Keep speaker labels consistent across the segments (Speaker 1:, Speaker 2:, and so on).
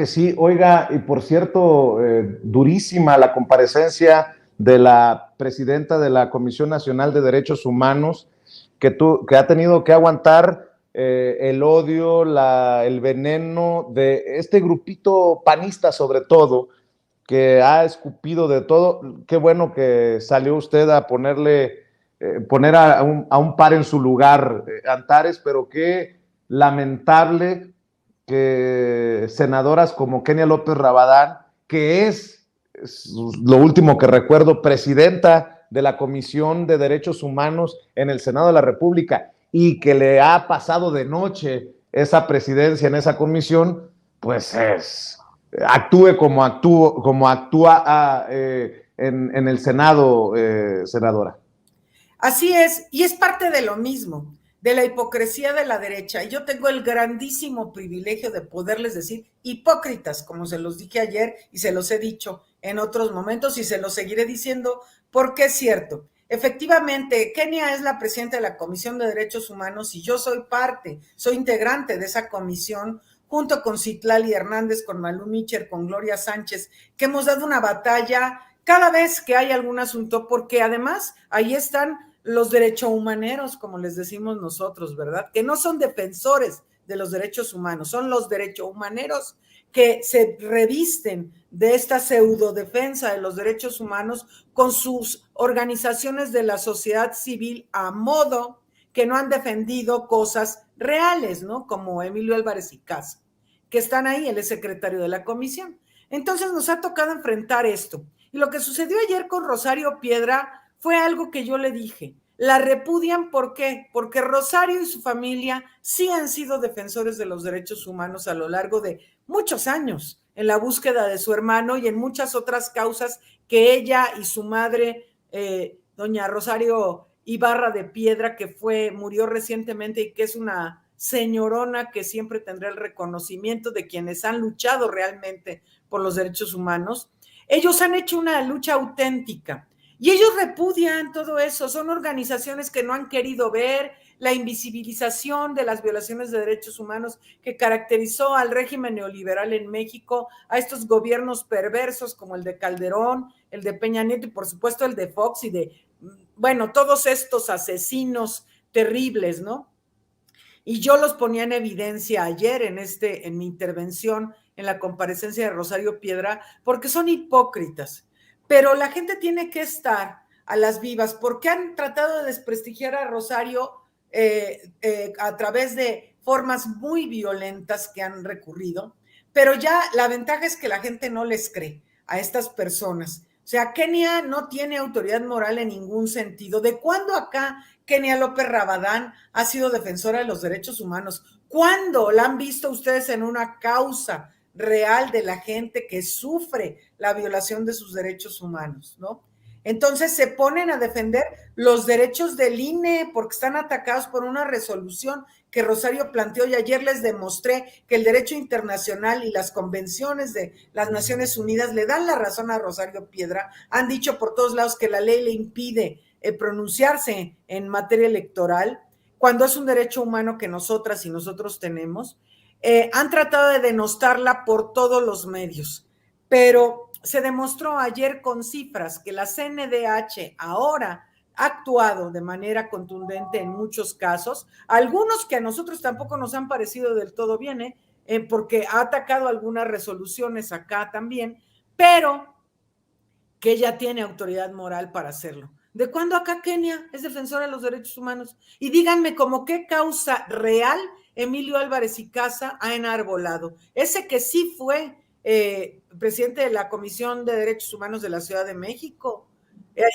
Speaker 1: que sí, oiga, y por cierto, durísima la comparecencia de la presidenta de la Comisión Nacional de Derechos Humanos, que ha tenido que aguantar el odio, el veneno de este grupito panista sobre todo, que ha escupido de todo. Qué bueno que salió usted a poner a un par en su lugar, Antares, pero qué lamentable que senadoras como Kenia López Rabadán, que es lo último que recuerdo, presidenta de la Comisión de Derechos Humanos en el Senado de la República, y que le ha pasado de noche esa presidencia en esa comisión, pues actúe como actúa en el Senado, senadora.
Speaker 2: Así es, y es parte de lo mismo, de la hipocresía de la derecha. Y yo tengo el grandísimo privilegio de poderles decir hipócritas, como se los dije ayer y se los he dicho en otros momentos y se los seguiré diciendo porque es cierto. Efectivamente, Kenia es la presidenta de la Comisión de Derechos Humanos y yo soy integrante de esa comisión junto con Citlali Hernández, con Malú Micher, con Gloria Sánchez, que hemos dado una batalla cada vez que hay algún asunto, porque además ahí están los derechohumaneros, como les decimos nosotros, ¿verdad? Que no son defensores de los derechos humanos, son los derechohumaneros que se revisten de esta pseudo defensa de los derechos humanos con sus organizaciones de la sociedad civil a modo, que no han defendido cosas reales, ¿no? Como Emilio Álvarez y Casa, que están ahí, él es secretario de la comisión. Entonces nos ha tocado enfrentar esto. Y lo que sucedió ayer con Rosario Piedra fue algo que yo le dije. La repudian, ¿por qué? Porque Rosario y su familia sí han sido defensores de los derechos humanos a lo largo de muchos años, en la búsqueda de su hermano y en muchas otras causas que ella y su madre, doña Rosario Ibarra de Piedra, que murió recientemente y que es una señorona que siempre tendrá el reconocimiento de quienes han luchado realmente por los derechos humanos. Ellos han hecho una lucha auténtica y ellos repudian todo eso. Son organizaciones que no han querido ver la invisibilización de las violaciones de derechos humanos que caracterizó al régimen neoliberal en México, a estos gobiernos perversos como el de Calderón, el de Peña Nieto y por supuesto el de Fox y de, bueno, todos estos asesinos terribles, ¿no? Y yo los ponía en evidencia ayer en mi intervención en la comparecencia de Rosario Piedra, porque son hipócritas. Pero la gente tiene que estar a las vivas, porque han tratado de desprestigiar a Rosario a través de formas muy violentas que han recurrido, pero ya la ventaja es que la gente no les cree a estas personas. O sea, Kenia no tiene autoridad moral en ningún sentido. ¿De cuándo acá Kenia López Rabadán ha sido defensora de los derechos humanos? ¿Cuándo la han visto ustedes en una causa real de la gente que sufre la violación de sus derechos humanos, ¿no? Entonces se ponen a defender los derechos del INE porque están atacados por una resolución que Rosario planteó y ayer les demostré que el derecho internacional y las convenciones de las Naciones Unidas le dan la razón a Rosario Piedra. Han dicho por todos lados que la ley le impide pronunciarse en materia electoral cuando es un derecho humano que nosotras y nosotros tenemos. Han tratado de denostarla por todos los medios, pero se demostró ayer con cifras que la CNDH ahora ha actuado de manera contundente en muchos casos, algunos que a nosotros tampoco nos han parecido del todo bien, porque ha atacado algunas resoluciones acá también, pero que ella tiene autoridad moral para hacerlo. ¿De cuándo acá Kenia es defensora de los derechos humanos? Y díganme, ¿cómo qué causa real Emilio Álvarez y Casa ha enarbolado? Ese que sí fue presidente de la Comisión de Derechos Humanos de la Ciudad de México,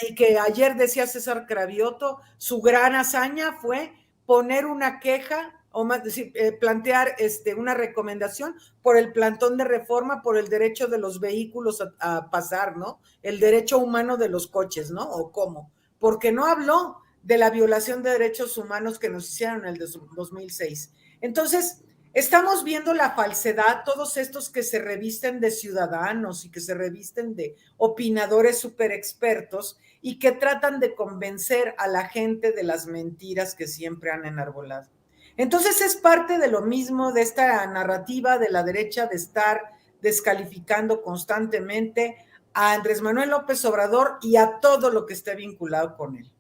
Speaker 2: y que ayer decía César Cravioto, su gran hazaña fue poner una queja o más decir, plantear una recomendación por el plantón de reforma, por el derecho de los vehículos a pasar, ¿no? El derecho humano de los coches, ¿no? ¿O cómo? Porque no habló de la violación de derechos humanos que nos hicieron en el 2006. Entonces, estamos viendo la falsedad, todos estos que se revisten de ciudadanos y que se revisten de opinadores súper expertos y que tratan de convencer a la gente de las mentiras que siempre han enarbolado. Entonces es parte de lo mismo de esta narrativa de la derecha de estar descalificando constantemente a Andrés Manuel López Obrador y a todo lo que esté vinculado con él.